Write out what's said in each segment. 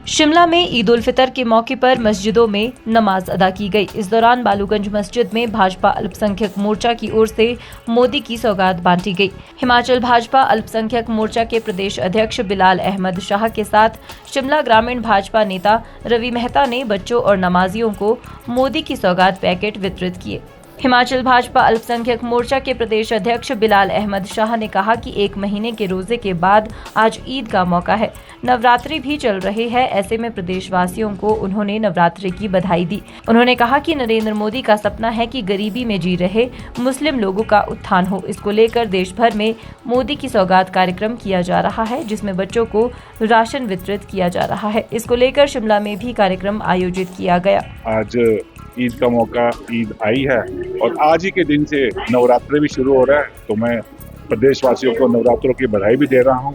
शिमला में ईद उल फितर के मौके पर मस्जिदों में नमाज अदा की गई। इस दौरान बालूगंज मस्जिद में भाजपा अल्पसंख्यक मोर्चा की ओर से मोदी की सौगात बांटी गई। हिमाचल भाजपा अल्पसंख्यक मोर्चा के प्रदेश अध्यक्ष बिलाल अहमद शाह के साथ शिमला ग्रामीण भाजपा नेता रवि मेहता ने बच्चों और नमाजियों को मोदी की सौगात पैकेट वितरित किए। हिमाचल भाजपा अल्पसंख्यक मोर्चा के प्रदेश अध्यक्ष बिलाल अहमद शाह ने कहा कि 1 महीने के रोजे के बाद आज ईद का मौका है। नवरात्रि भी चल रहे हैं, ऐसे में प्रदेशवासियों को उन्होंने नवरात्रि की बधाई दी। उन्होंने कहा कि नरेंद्र मोदी का सपना है कि गरीबी में जी रहे मुस्लिम लोगों का उत्थान हो। इसको लेकर देश भर में मोदी की सौगात कार्यक्रम किया जा रहा है, जिसमें बच्चों को राशन वितरित किया जा रहा है। इसको लेकर शिमला में भी कार्यक्रम आयोजित किया गया। आज ईद का मौका, ईद आई है और आज ही के दिन से नवरात्रि भी शुरू हो रहा है, तो मैं प्रदेशवासियों को नवरात्रों की बधाई भी दे रहा हूँ।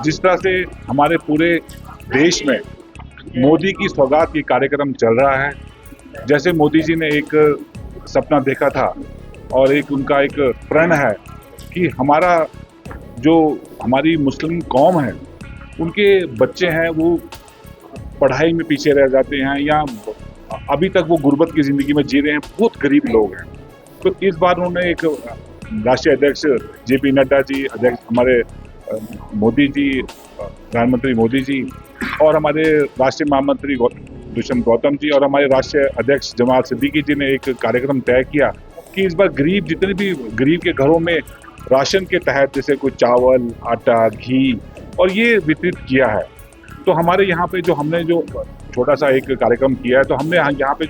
जिस तरह से हमारे पूरे देश में मोदी की सौगात की कार्यक्रम चल रहा है, जैसे मोदी जी ने एक सपना देखा था और एक उनका एक प्रण है कि हमारी मुस्लिम कौम है, उनके बच्चे हैं वो पढ़ाई में पीछे रह जाते हैं या अभी तक वो गुर्बत की जिंदगी में जी रहे हैं, बहुत गरीब लोग हैं। तो इस बार उन्होंने एक राष्ट्रीय अध्यक्ष JP नड्डा जी, अध्यक्ष हमारे मोदी जी, प्रधानमंत्री मोदी जी और हमारे राष्ट्रीय महामंत्री दुष्यंत गौतम जी और हमारे राष्ट्रीय अध्यक्ष जमाल सिद्दीकी जी ने एक कार्यक्रम तय किया कि इस बार गरीब, जितने भी गरीब के घरों में राशन के तहत जैसे कोई चावल, आटा, घी और ये वितरित किया है। तो हमारे यहाँ पे हमने छोटा सा एक कार्यक्रम किया है, तो हमने यहाँ पे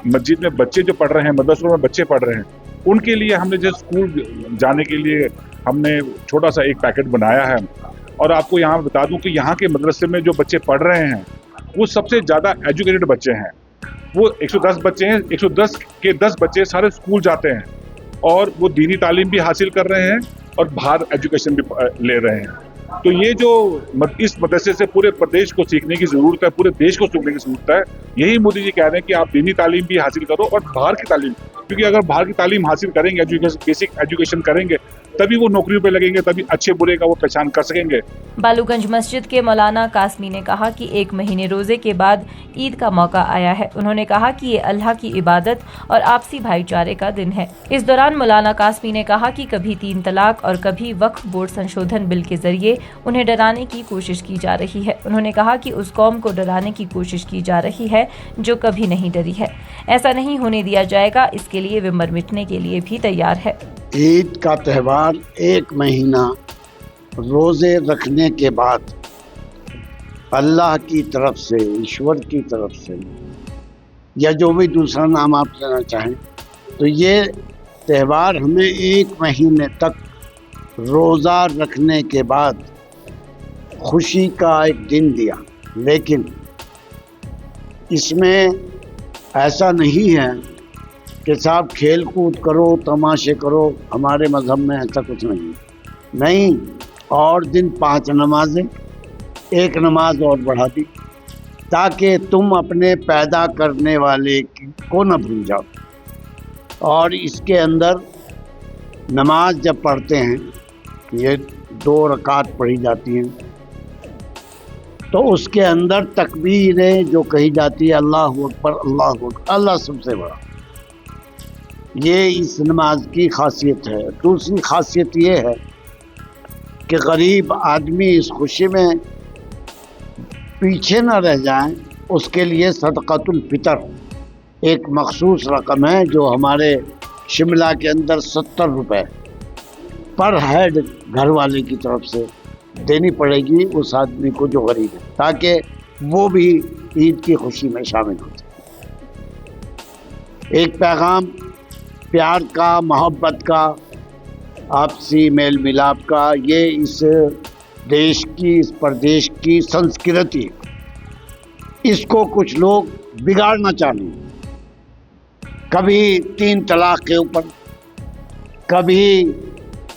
मस्जिद में बच्चे जो पढ़ रहे हैं, मदरसों में बच्चे पढ़ रहे हैं, उनके लिए हमने जो स्कूल जाने के लिए हमने छोटा सा एक पैकेट बनाया है। और आपको यहाँ बता दूं कि यहाँ के मदरसे में जो बच्चे पढ़ रहे हैं वो सबसे ज़्यादा एजुकेटेड बच्चे हैं। वो 110 बच्चे हैं, 110 के 10 बच्चे सारे स्कूल जाते हैं और वो दीनी तालीम भी हासिल कर रहे हैं और बाहर एजुकेशन भी ले रहे हैं। तो ये इस मदरसे से पूरे प्रदेश को सीखने की ज़रूरत है, पूरे देश को सीखने की ज़रूरत है। यही मोदी जी कह रहे हैं कि आप दीनी तालीम भी हासिल करो और बाहर की तालीम, क्योंकि अगर बाहर की तालीम हासिल करेंगे, बेसिक एजुकेशन करेंगे, तभी वो नौकरियों पे लगेंगे, तभी अच्छे बुरे का वो पहचान कर सकेंगे। बालूगंज मस्जिद के मौलाना कासमी ने कहा कि 1 महीने रोजे के बाद ईद का मौका आया है। उन्होंने कहा कि ये अल्लाह की इबादत और आपसी भाईचारे का दिन है। इस दौरान मौलाना कासमी ने कहा कि कभी 3 तलाक और कभी वक्फ बोर्ड संशोधन बिल के जरिए उन्हें डराने की कोशिश की जा रही है। उन्होंने कहा कि उस कौम को डराने की कोशिश की जा रही है जो कभी नहीं डरी है। ऐसा नहीं होने दिया जाएगा, इसके लिए वे मर मिटने के लिए भी तैयार है। ईद का त्यौहार 1 महीना रोज़े रखने के बाद अल्लाह की तरफ से, ईश्वर की तरफ से, या जो भी दूसरा नाम आप लेना चाहें, तो ये त्यौहार हमें 1 महीने तक रोज़ा रखने के बाद खुशी का एक दिन दिया। लेकिन इसमें ऐसा नहीं है कि साहब खेल कूद करो, तमाशे करो। हमारे मज़हब में ऐसा कुछ नहीं। और दिन 5 नमाजें, 1 नमाज और बढ़ा दी ताकि तुम अपने पैदा करने वाले को न भूल जाओ। और इसके अंदर नमाज जब पढ़ते हैं, ये 2 रकात पढ़ी जाती हैं, तो उसके अंदर तकबीरें जो कही जाती है, अल्लाहु अकबर, अल्लाहु अकबर, अल्लाह सबसे बड़ा। ये इस नमाज की खासियत है। दूसरी खासियत ये है कि गरीब आदमी इस खुशी में पीछे न रह जाएं, उसके लिए सदक़तुल फ़ितर एक मखसूस रकम है जो हमारे शिमला के अंदर 70 रुपये पर हेड घर वाले की तरफ से देनी पड़ेगी उस आदमी को जो गरीब है, ताकि वो भी ईद की खुशी में शामिल हो जाए। एक पैगाम प्यार का, मोहब्बत का, आपसी मेल मिलाप का, ये इस देश की, इस प्रदेश की संस्कृति है। इसको कुछ लोग बिगाड़ना चाहते हैं। कभी 3 तलाक के ऊपर, कभी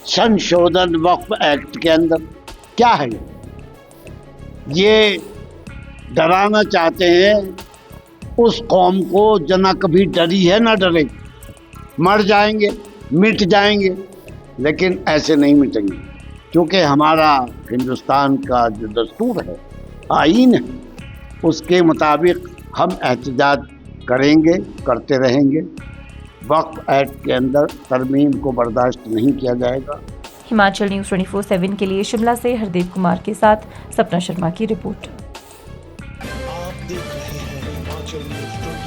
संशोधन वक्फ एक्ट के अंदर। क्या है ये? डराना चाहते हैं उस कौम को जना कभी डरी है ना डरे। मर जाएंगे, मिट जाएंगे, लेकिन ऐसे नहीं मिटेंगे, क्योंकि हमारा हिंदुस्तान का जो दस्तूर है आईन है उसके मुताबिक हम एहतजाज करेंगे, करते रहेंगे। वक्फ एक्ट के अंदर तरमीम को बर्दाश्त नहीं किया जाएगा। हिमाचल न्यूज़ 24/7 के लिए शिमला से हरदेव कुमार के साथ सपना शर्मा की रिपोर्ट। आप देख रहे हैं हिमाचल न्यूज़ 24।